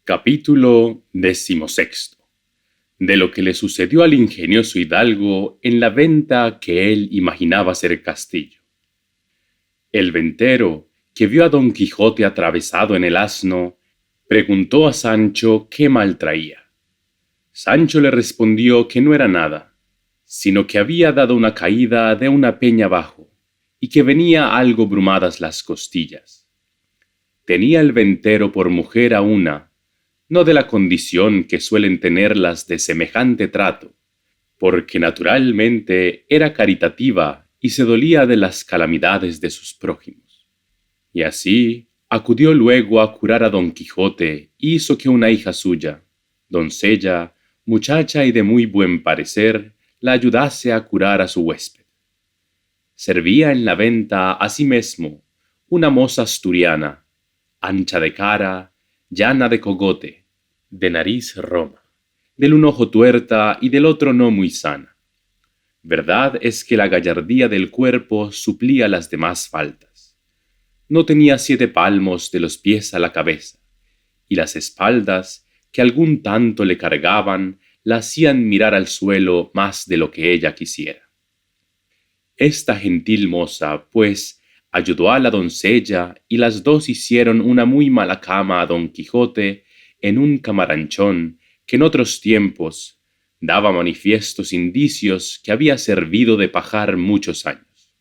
Capítulo 16. De lo que le sucedió al ingenioso hidalgo en la venta que él imaginaba ser castillo. El ventero, que vio a Don Quijote atravesado en el asno, preguntó a Sancho qué mal traía. Sancho le respondió que no era nada, sino que había dado una caída de una peña abajo, y que venía algo brumadas las costillas. Tenía el ventero por mujer a una, no de la condición que suelen tenerlas de semejante trato, porque naturalmente era caritativa y se dolía de las calamidades de sus prójimos. Y así acudió luego a curar a Don Quijote, y hizo que una hija suya, doncella, muchacha y de muy buen parecer, la ayudase a curar a su huésped. Servía en la venta asimesmo una moza asturiana, ancha de cara, llana de cogote, de nariz roma, del un ojo tuerta y del otro no muy sana. Verdad es que la gallardía del cuerpo suplía las demás faltas. No tenía 7 palmos de los pies a la cabeza, y las espaldas, que algún tanto le cargaban, la hacían mirar al suelo más de lo que ella quisiera. Esta gentil moza, pues, ayudó a la doncella, y las dos hicieron una muy mala cama a Don Quijote en un camaranchón que en otros tiempos daba manifiestos indicios que había servido de pajar muchos años,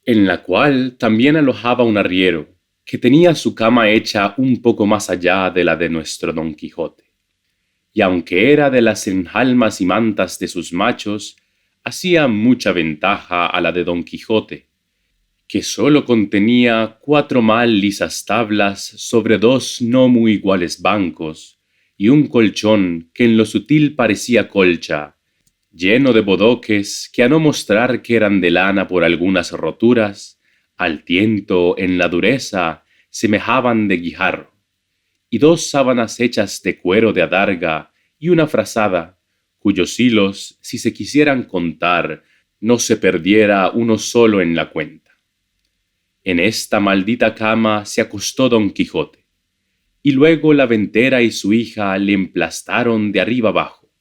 en la cual también alojaba un arriero, que tenía su cama hecha un poco más allá de la de nuestro Don Quijote, y aunque era de las enjalmas y mantas de sus machos, hacía mucha ventaja a la de Don Quijote, que sólo contenía 4 mal lisas tablas sobre 2 no muy iguales bancos, y un colchón que en lo sutil parecía colcha, lleno de bodoques que a no mostrar que eran de lana por algunas roturas, al tiento en la dureza semejaban de guijarro, y 2 sábanas hechas de cuero de adarga y una frazada, cuyos hilos, si se quisieran contar, no se perdiera uno solo en la cuenta. En esta maldita cama se acostó Don Quijote, y luego la ventera y su hija le emplastaron de arriba abajo,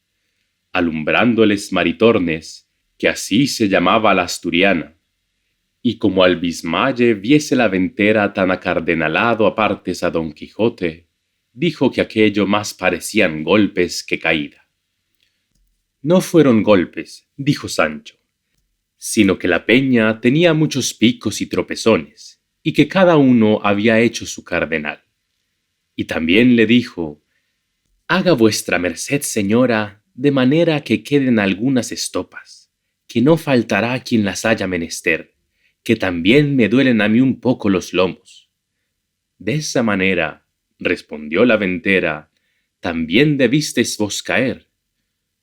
alumbrándoles maritornes, que así se llamaba la asturiana, y como al bismaye viese la ventera tan acardenalado a partes a Don Quijote, dijo que aquello más parecían golpes que caída. No fueron golpes, dijo Sancho, sino que la peña tenía muchos picos y tropezones, y que cada uno había hecho su cardenal. Y también le dijo: haga vuestra merced, señora, de manera que queden algunas estopas, que no faltará quien las haya menester, que también me duelen a mí un poco los lomos. De esa manera, respondió la ventera, también debisteis vos caer.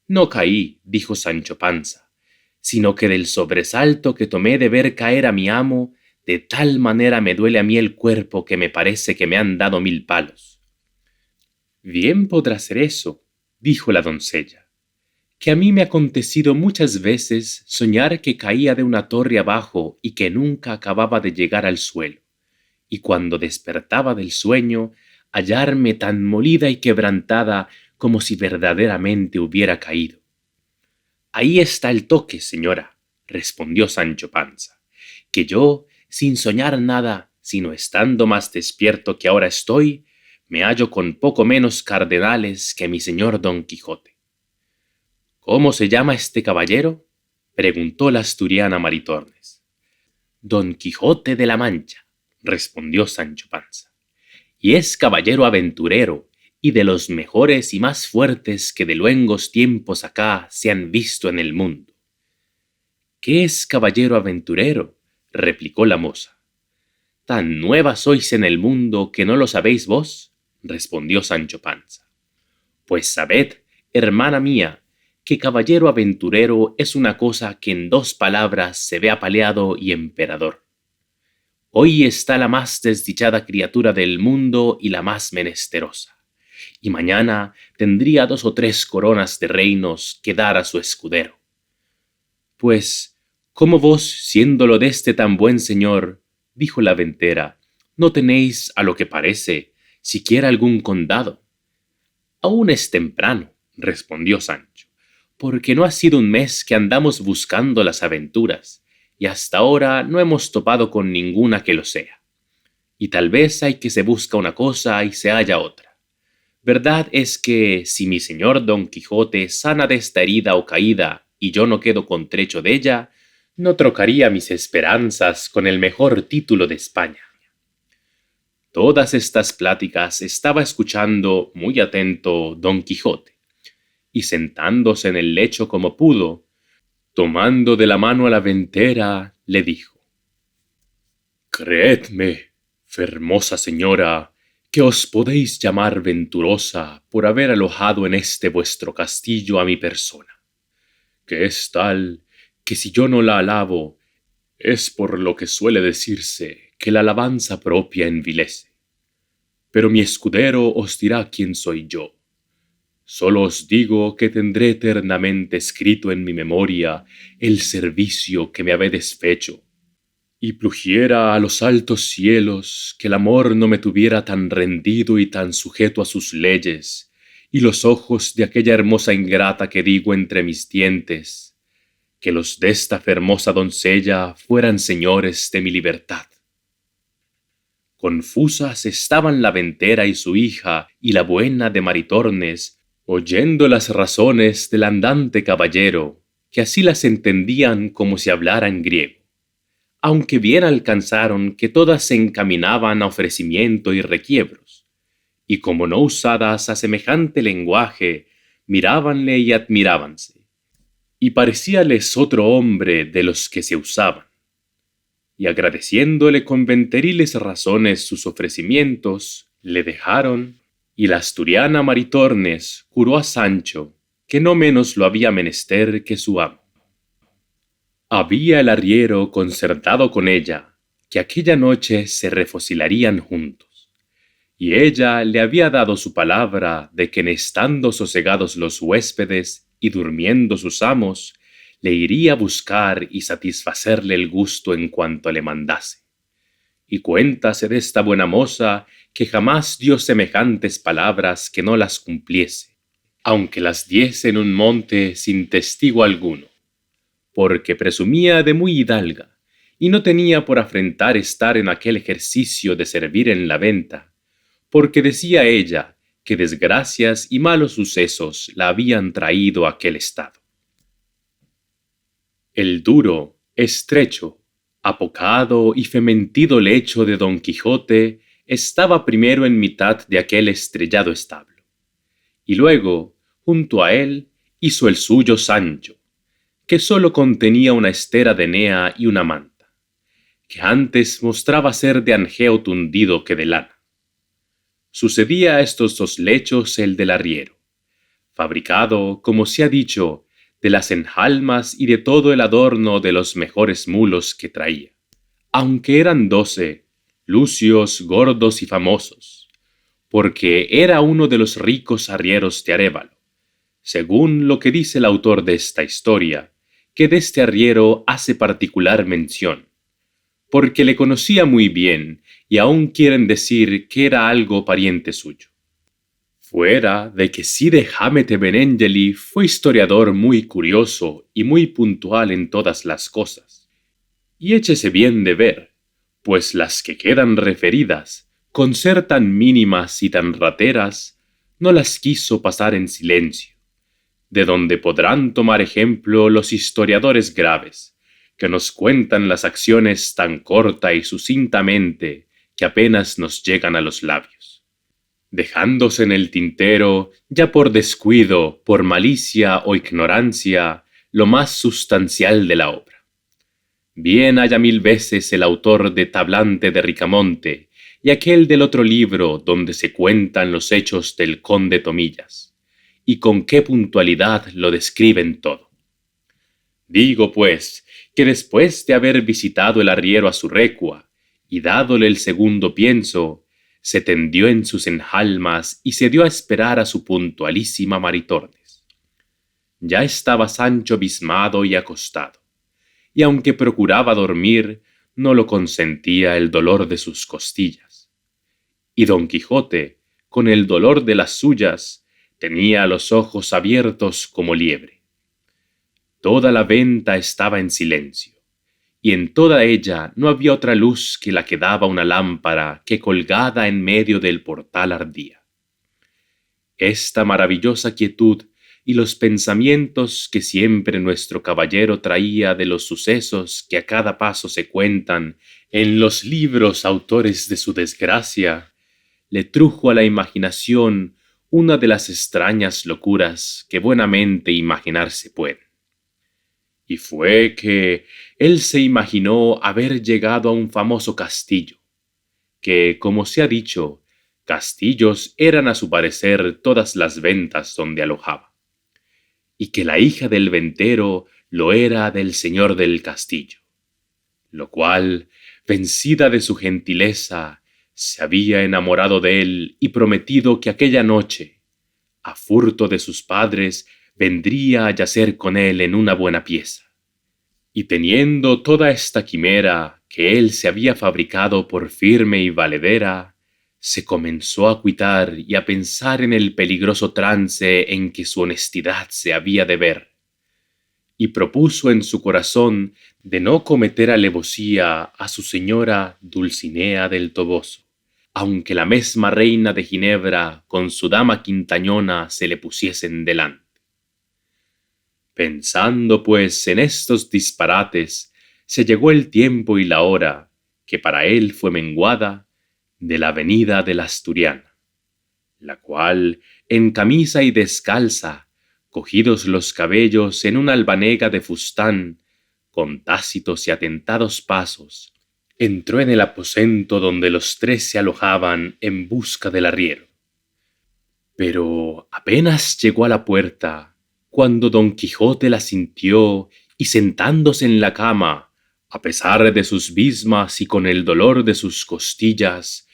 No caí, dijo Sancho Panza, sino que del sobresalto que tomé de ver caer a mi amo, de tal manera me duele a mí el cuerpo que me parece que me han dado 1000 palos. Bien podrá ser eso, dijo la doncella, que a mí me ha acontecido muchas veces soñar que caía de una torre abajo y que nunca acababa de llegar al suelo, y cuando despertaba del sueño, hallarme tan molida y quebrantada como si verdaderamente hubiera caído. Ahí está el toque, señora, respondió Sancho Panza, que yo, sin soñar nada, sino estando más despierto que ahora estoy, me hallo con poco menos cardenales que mi señor Don Quijote. ¿Cómo se llama este caballero?, preguntó la asturiana Maritornes. Don Quijote de la Mancha, respondió Sancho Panza, y es caballero aventurero, y de los mejores y más fuertes que de luengos tiempos acá se han visto en el mundo. ¿Qué es caballero aventurero?, replicó la moza. ¿Tan nueva sois en el mundo que no lo sabéis vos?, respondió Sancho Panza. Pues sabed, hermana mía, que caballero aventurero es una cosa que en 2 palabras se ve apaleado y emperador. Hoy está la más desdichada criatura del mundo y la más menesterosa, y mañana tendría 2 o 3 coronas de reinos que dar a su escudero. Pues, ¿cómo vos, siéndolo deste tan buen señor, dijo la ventera, no tenéis, a lo que parece, siquiera algún condado, Aún es temprano, respondió Sancho, porque no ha sido un mes que andamos buscando las aventuras, y hasta ahora no hemos topado con ninguna que lo sea. Y tal vez hay que se busca una cosa y se halla otra. Verdad es que si mi señor Don Quijote sana de esta herida o caída y yo no quedo con trecho de ella, no trocaría mis esperanzas con el mejor título de España. Todas estas pláticas estaba escuchando muy atento Don Quijote, y sentándose en el lecho como pudo, tomando de la mano a la ventera, le dijo: Creedme, fermosa señora, que os podéis llamar venturosa por haber alojado en este vuestro castillo a mi persona, que es tal que si yo no la alabo, es por lo que suele decirse que la alabanza propia envilece. Pero mi escudero os dirá quién soy yo. Solo os digo que tendré eternamente escrito en mi memoria el servicio que me habéis fecho, y plugiera a los altos cielos que el amor no me tuviera tan rendido y tan sujeto a sus leyes, y los ojos de aquella hermosa ingrata que digo entre mis dientes, que los desta hermosa doncella fueran señores de mi libertad. Confusas estaban la ventera y su hija y la buena de Maritornes, oyendo las razones del andante caballero, que así las entendían como si hablara en griego, aunque bien alcanzaron que todas se encaminaban a ofrecimiento y requiebros, y como no usadas a semejante lenguaje, mirábanle y admirábanse, y parecíales otro hombre de los que se usaban. Y agradeciéndole con venteriles razones sus ofrecimientos, le dejaron, y la asturiana Maritornes juró a Sancho que no menos lo había menester que su amo. Había el arriero concertado con ella que aquella noche se refocilarían juntos, y ella le había dado su palabra de que en estando sosegados los huéspedes y durmiendo sus amos, le iría a buscar y satisfacerle el gusto en cuanto le mandase. Y cuéntase de esta buena moza que jamás dio semejantes palabras que no las cumpliese, aunque las diese en un monte sin testigo alguno, porque presumía de muy hidalga, y no tenía por afrentar estar en aquel ejercicio de servir en la venta, porque decía ella que desgracias y malos sucesos la habían traído a aquel estado. El duro, estrecho, apocado y fementido lecho de Don Quijote estaba primero en mitad de aquel estrellado establo, y luego, junto a él, hizo el suyo Sancho, que sólo contenía una estera de enea y una manta, que antes mostraba ser de angeo tundido que de lana. Sucedía a estos dos lechos el del arriero, fabricado, como se ha dicho, de las enjalmas y de todo el adorno de los mejores mulos que traía, aunque eran 12, lucios, gordos y famosos, porque era uno de los ricos arrieros de Arévalo, según lo que dice el autor de esta historia, que de este arriero hace particular mención, porque le conocía muy bien y aún quieren decir que era algo pariente suyo. Fuera de que Cide Hamete Benengeli fue historiador muy curioso y muy puntual en todas las cosas. Y échese bien de ver, pues las que quedan referidas, con ser tan mínimas y tan rateras, no las quiso pasar en silencio, de donde podrán tomar ejemplo los historiadores graves, que nos cuentan las acciones tan corta y sucintamente que apenas nos llegan a los labios, dejándose en el tintero, ya por descuido, por malicia o ignorancia, lo más sustancial de la obra. Bien haya 1000 veces el autor de Tablante de Ricamonte y aquel del otro libro donde se cuentan los hechos del conde Tomillas, y con qué puntualidad lo describen todo. Digo, pues, que después de haber visitado el arriero a su recua y dádole el segundo pienso, se tendió en sus enjalmas y se dio a esperar a su puntualísima Maritornes. Ya estaba Sancho bizmado y acostado, y aunque procuraba dormir, no lo consentía el dolor de sus costillas. Y Don Quijote, con el dolor de las suyas, tenía los ojos abiertos como liebre. Toda la venta estaba en silencio, y en toda ella no había otra luz que la que daba una lámpara que colgada en medio del portal ardía. Esta maravillosa quietud y los pensamientos que siempre nuestro caballero traía de los sucesos que a cada paso se cuentan en los libros autores de su desgracia, le trujo a la imaginación una de las extrañas locuras que buenamente imaginarse puede. Y fue que él se imaginó haber llegado a un famoso castillo, que, como se ha dicho, castillos eran a su parecer todas las ventas donde alojaba, y que la hija del ventero lo era del señor del castillo, lo cual, vencida de su gentileza, se había enamorado de él y prometido que aquella noche, a furto de sus padres, vendría a yacer con él en una buena pieza. Y teniendo toda esta quimera que él se había fabricado por firme y valedera, se comenzó a cuitar y a pensar en el peligroso trance en que su honestidad se había de ver, y propuso en su corazón de no cometer alevosía a su señora Dulcinea del Toboso, aunque la mesma reina de Ginebra con su dama Quintañona se le pusiesen delante. Pensando pues en estos disparates, se llegó el tiempo y la hora, que para él fue menguada, de la venida de la Asturiana, la cual, en camisa y descalza, cogidos los cabellos en una albanega de fustán, con tácitos y atentados pasos, entró en el aposento donde los tres se alojaban en busca del arriero. Pero apenas llegó a la puerta, cuando Don Quijote la sintió y sentándose en la cama, a pesar de sus bismas y con el dolor de sus costillas,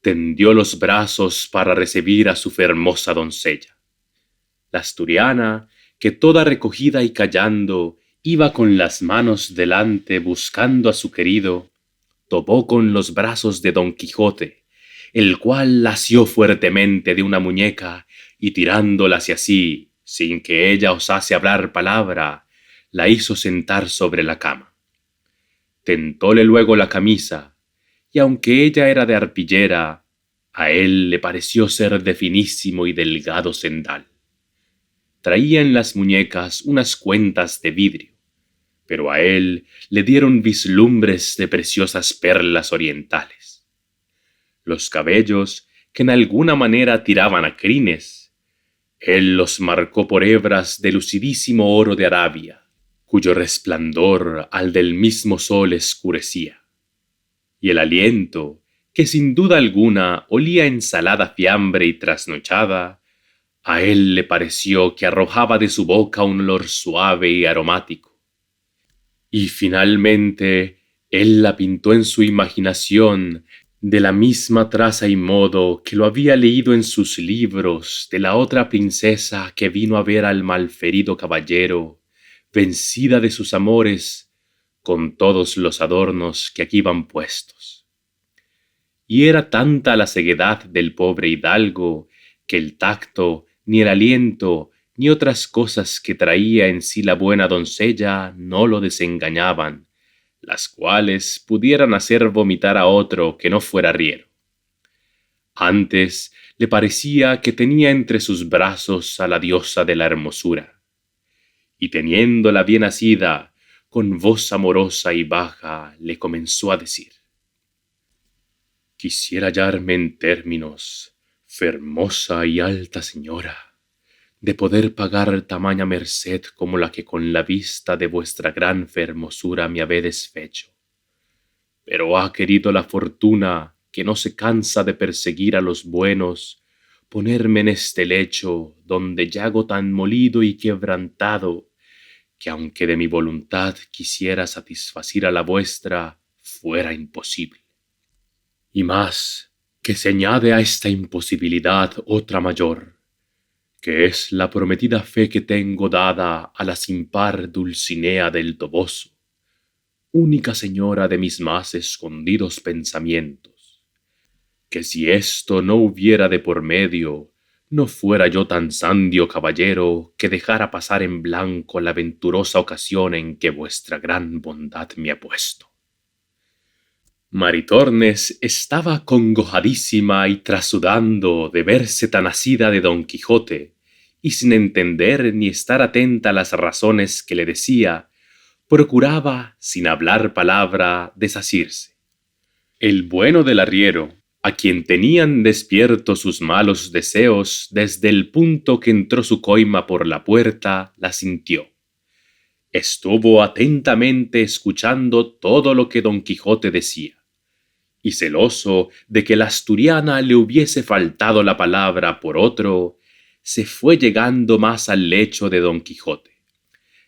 tendió los brazos para recibir a su fermosa doncella. La asturiana, que toda recogida y callando, iba con las manos delante buscando a su querido, topó con los brazos de Don Quijote, el cual la asió fuertemente de una muñeca y tirándola hacia sí, sin que ella osase hablar palabra, la hizo sentar sobre la cama. Tentóle luego la camisa, y aunque ella era de arpillera, a él le pareció ser de finísimo y delgado cendal. Traía en las muñecas unas cuentas de vidrio, pero a él le dieron vislumbres de preciosas perlas orientales. Los cabellos, que en alguna manera tiraban a crines, él los marcó por hebras de lucidísimo oro de Arabia, cuyo resplandor al del mismo sol escurecía. Y el aliento, que sin duda alguna olía a ensalada fiambre y trasnochada, a él le pareció que arrojaba de su boca un olor suave y aromático. Y finalmente él la pintó en su imaginación de la misma traza y modo que lo había leído en sus libros de la otra princesa que vino a ver al malferido caballero, vencida de sus amores, con todos los adornos que aquí van puestos. Y era tanta la ceguedad del pobre hidalgo que el tacto, ni el aliento, ni otras cosas que traía en sí la buena doncella no lo desengañaban, las cuales pudieran hacer vomitar a otro que no fuera arriero. Antes le parecía que tenía entre sus brazos a la diosa de la hermosura, y teniéndola bien asida, con voz amorosa y baja le comenzó a decir: «Quisiera hallarme en términos, fermosa y alta señora, de poder pagar tamaña merced como la que con la vista de vuestra gran fermosura me habedes fecho. Pero ha querido la fortuna, que no se cansa de perseguir a los buenos, ponerme en este lecho, donde yago tan molido y quebrantado, que aunque de mi voluntad quisiera satisfacir a la vuestra, fuera imposible. Y más, que se añade a esta imposibilidad otra mayor, que es la prometida fe que tengo dada a la sin par Dulcinea del Toboso, única señora de mis más escondidos pensamientos, que si esto no hubiera de por medio, no fuera yo tan sandio caballero que dejara pasar en blanco la venturosa ocasión en que vuestra gran bondad me ha puesto. Maritornes estaba congojadísima y trasudando de verse tan asida de Don Quijote, y sin entender ni estar atenta a las razones que le decía, procuraba, sin hablar palabra, desasirse. El bueno del arriero, a quien tenían despiertos sus malos deseos desde el punto que entró su coima por la puerta, la sintió. Estuvo atentamente escuchando todo lo que Don Quijote decía, y celoso de que la asturiana le hubiese faltado la palabra por otro, se fue llegando más al lecho de Don Quijote,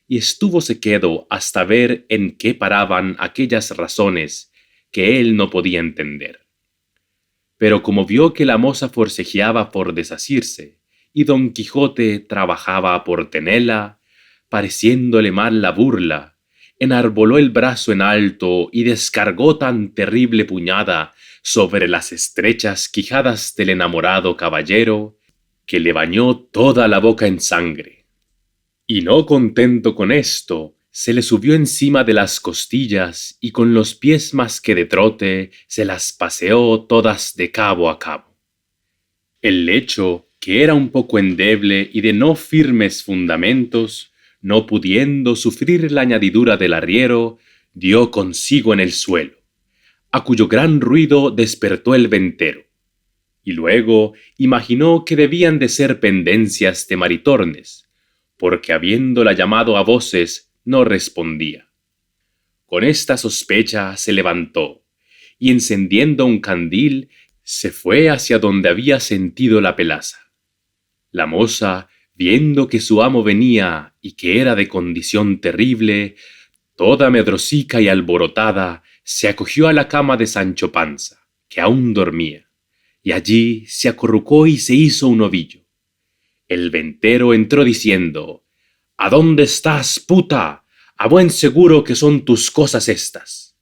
y estúvose quedo hasta ver en qué paraban aquellas razones que él no podía entender. Pero como vio que la moza forcejeaba por desasirse, y Don Quijote trabajaba por tenela, pareciéndole mal la burla, enarboló el brazo en alto y descargó tan terrible puñada sobre las estrechas quijadas del enamorado caballero, que le bañó toda la boca en sangre. Y no contento con esto, se le subió encima de las costillas y con los pies más que de trote se las paseó todas de cabo a cabo. El lecho, que era un poco endeble y de no firmes fundamentos, no pudiendo sufrir la añadidura del arriero, dio consigo en el suelo, a cuyo gran ruido despertó el ventero, y luego imaginó que debían de ser pendencias de Maritornes, porque habiéndola llamado a voces no respondía. Con esta sospecha se levantó, y encendiendo un candil, se fue hacia donde había sentido la pelaza. La moza, viendo que su amo venía y que era de condición terrible, toda medrosica y alborotada, se acogió a la cama de Sancho Panza, que aún dormía, y allí se acurrucó y se hizo un ovillo. El ventero entró diciendo: «¿A dónde estás, puta? A buen seguro que son tus cosas estas».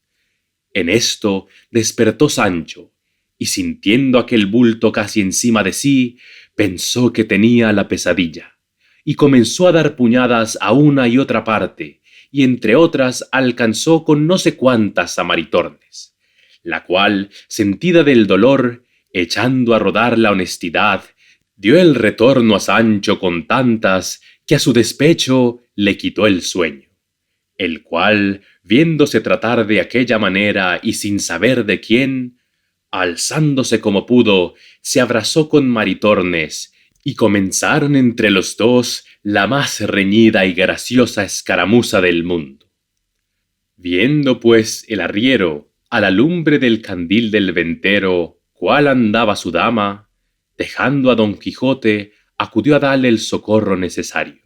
En esto despertó Sancho, y sintiendo aquel bulto casi encima de sí, pensó que tenía la pesadilla, y comenzó a dar puñadas a una y otra parte, y entre otras alcanzó con no sé cuántas a Maritornes, la cual, sentida del dolor, echando a rodar la honestidad, dio el retorno a Sancho con tantas que a su despecho le quitó el sueño, el cual, viéndose tratar de aquella manera y sin saber de quién, alzándose como pudo, se abrazó con Maritornes, y comenzaron entre los dos la más reñida y graciosa escaramuza del mundo. Viendo pues el arriero, a la lumbre del candil del ventero, cuál andaba su dama, dejando a Don Quijote, acudió a darle el socorro necesario.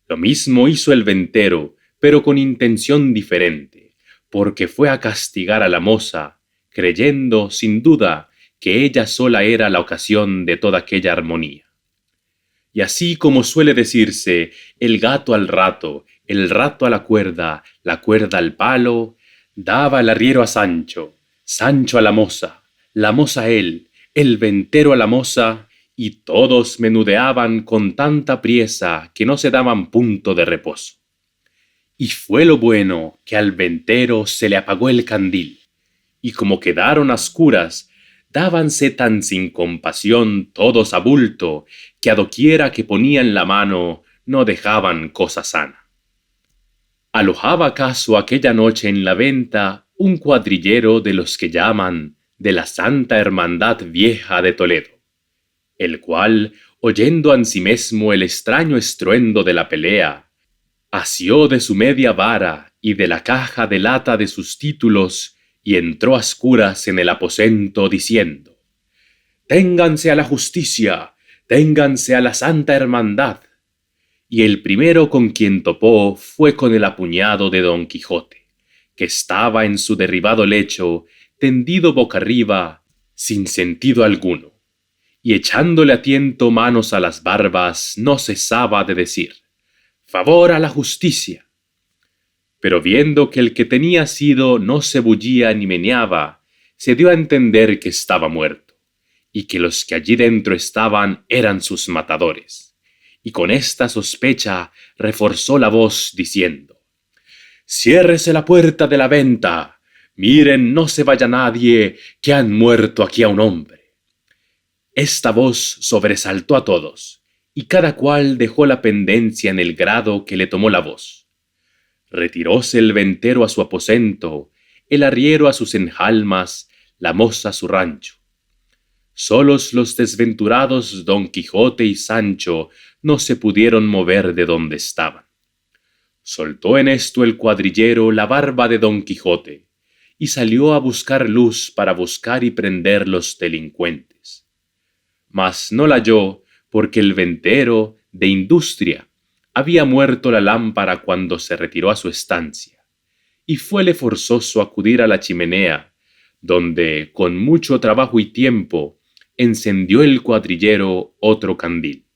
Lo mismo hizo el ventero, pero con intención diferente, porque fue a castigar a la moza, creyendo, sin duda, que ella sola era la ocasión de toda aquella armonía. Y así como suele decirse, el gato al rato, el rato a la cuerda al palo, daba el arriero a Sancho, Sancho a la moza a él, el ventero a la moza, y todos menudeaban con tanta priesa que no se daban punto de reposo. Y fue lo bueno que al ventero se le apagó el candil, y como quedaron a oscuras, dábanse tan sin compasión todos a bulto, que a doquiera que ponían la mano no dejaban cosa sana. Alojaba acaso aquella noche en la venta un cuadrillero de los que llaman de la Santa Hermandad Vieja de Toledo, el cual, oyendo ansimesmo el extraño estruendo de la pelea, asió de su media vara y de la caja de lata de sus títulos, y entró a oscuras en el aposento diciendo: «Ténganse a la justicia, ténganse a la Santa Hermandad». Y el primero con quien topó fue con el apuñado de Don Quijote, que estaba en su derribado lecho, tendido boca arriba, sin sentido alguno, y echándole a tiento manos a las barbas, no cesaba de decir: «Favor a la justicia». Pero viendo que el que tenía sido no se bullía ni meneaba, se dio a entender que estaba muerto, y que los que allí dentro estaban eran sus matadores. Y con esta sospecha reforzó la voz diciendo: «Ciérrese la puerta de la venta. Miren, no se vaya nadie, que han muerto aquí a un hombre». Esta voz sobresaltó a todos, y cada cual dejó la pendencia en el grado que le tomó la voz. Retiróse el ventero a su aposento, el arriero a sus enjalmas, la moza a su rancho. Solos los desventurados Don Quijote y Sancho no se pudieron mover de donde estaban. Soltó en esto el cuadrillero la barba de Don Quijote, y salió a buscar luz para buscar y prender los delincuentes. Mas no la halló, porque el ventero, de industria, había muerto la lámpara cuando se retiró a su estancia, y fuele forzoso acudir a la chimenea, donde, con mucho trabajo y tiempo, encendió el cuadrillero otro candil.